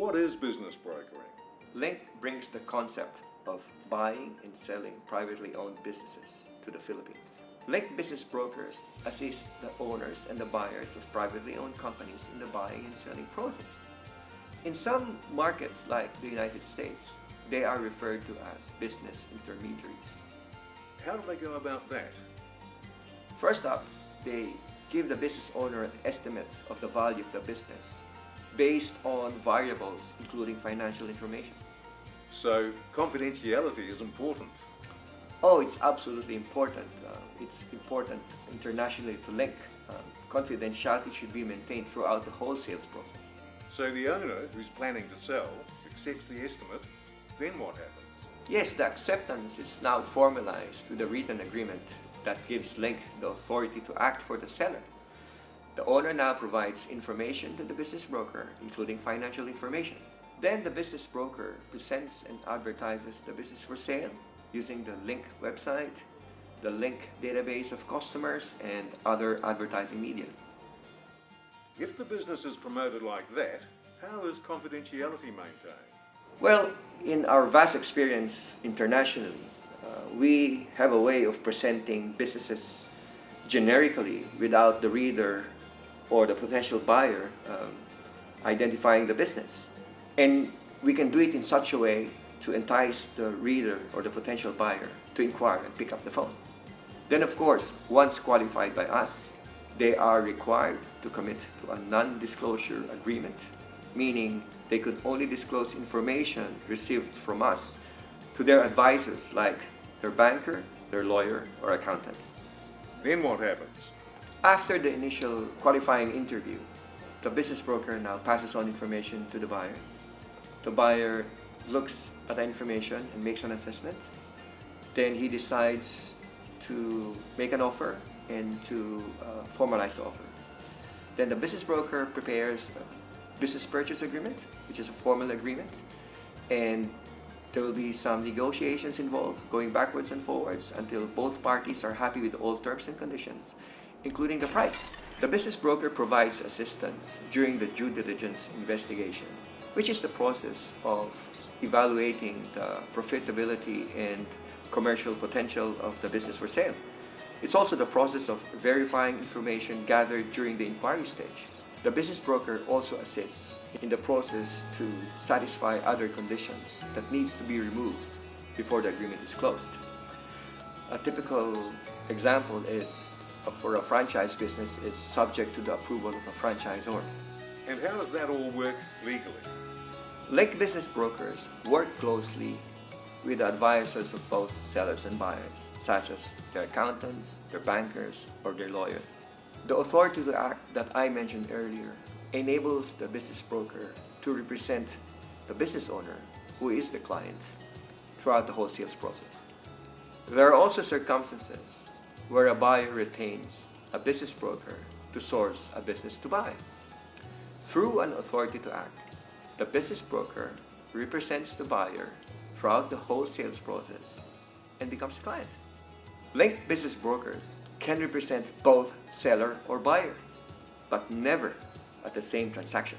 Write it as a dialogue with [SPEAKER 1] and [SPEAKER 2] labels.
[SPEAKER 1] What is business brokering?
[SPEAKER 2] Link brings the concept of buying and selling privately owned businesses to the Philippines. Link business brokers assist the owners and the buyers of privately owned companies in the buying and selling process. In some markets like the United States, they are referred to as business intermediaries.
[SPEAKER 1] How do they go about that?
[SPEAKER 2] First up, they give the business owner an estimate of the value of the business based on variables including financial information.
[SPEAKER 1] So confidentiality is important.
[SPEAKER 2] Oh, it's absolutely important. It's important internationally to Link. Confidentiality should be maintained throughout the whole sales process.
[SPEAKER 1] So the owner who's planning to sell accepts the estimate, then what happens?
[SPEAKER 2] Yes, the acceptance is now formalized with a written agreement that gives Link the authority to act for the seller. The owner now provides information to the business broker, including financial information. Then the business broker presents and advertises the business for sale using the Link website, the Link database of customers, and other advertising media.
[SPEAKER 1] If the business is promoted like that, how is confidentiality maintained?
[SPEAKER 2] Well, in our vast experience internationally, we have a way of presenting businesses generically without the reader or the potential buyer identifying the business. And we can do it in such a way to entice the reader or the potential buyer to inquire and pick up the phone. Then of course, once qualified by us, they are required to commit to a non-disclosure agreement, meaning they could only disclose information received from us to their advisors like their banker, their lawyer, or accountant.
[SPEAKER 1] Then what happens?
[SPEAKER 2] After the initial qualifying interview, the business broker now passes on information to the buyer. The buyer looks at the information and makes an assessment. Then he decides to make an offer and to formalize the offer. Then the business broker prepares a business purchase agreement, which is a formal agreement, and there will be some negotiations involved, going backwards and forwards until both parties are happy with all terms and conditions, including the price. The business broker provides assistance during the due diligence investigation, which is the process of evaluating the profitability and commercial potential of the business for sale. It's also the process of verifying information gathered during the inquiry stage. The business broker also assists in the process to satisfy other conditions that needs to be removed before the agreement is closed. A typical example is for a franchise business is subject to the approval of a franchisor.
[SPEAKER 1] And how does that all work legally?
[SPEAKER 2] Link business brokers work closely with the advisors of both sellers and buyers, such as their accountants, their bankers, or their lawyers. The authority to act that I mentioned earlier enables the business broker to represent the business owner, who is the client, throughout the whole sales process. There are also circumstances where a buyer retains a business broker to source a business to buy. Through an authority to act, the business broker represents the buyer throughout the whole sales process and becomes a client. Link business brokers can represent both seller or buyer, but never at the same transaction.